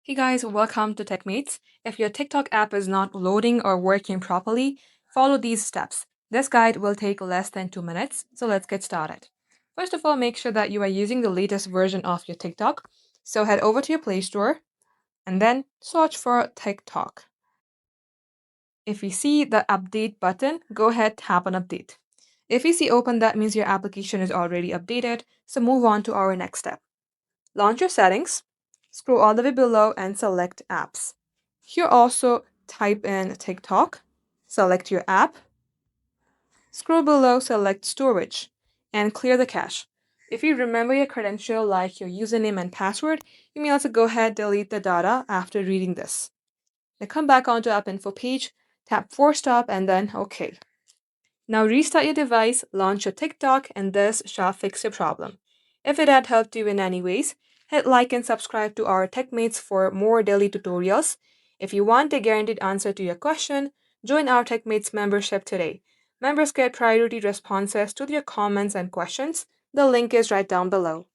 Hey guys, welcome to Techmates. If your TikTok app is not loading or working properly, follow these steps. This guide will take less than 2 minutes, so let's get started. First of all, make sure that you are using the latest version of your TikTok. So head over to your Play Store and then search for TikTok. If you see the update button, go ahead, tap on update. If you see open, that means your application is already updated, so move on to our next step. Launch your settings, scroll all the way below and select apps. Here also type in TikTok, select your app, scroll below, select storage, and clear the cache. If you remember your credential like your username and password, you may also go ahead delete the data after reading this. Now come back onto App Info page, tap Force Stop and then OK. Now restart your device, launch your TikTok, and this shall fix your problem. If it had helped you in any ways, hit like and subscribe to our Techmates for more daily tutorials. If you want a guaranteed answer to your question, join our Techmates membership today. Members get priority responses to their comments and questions. The link is right down below.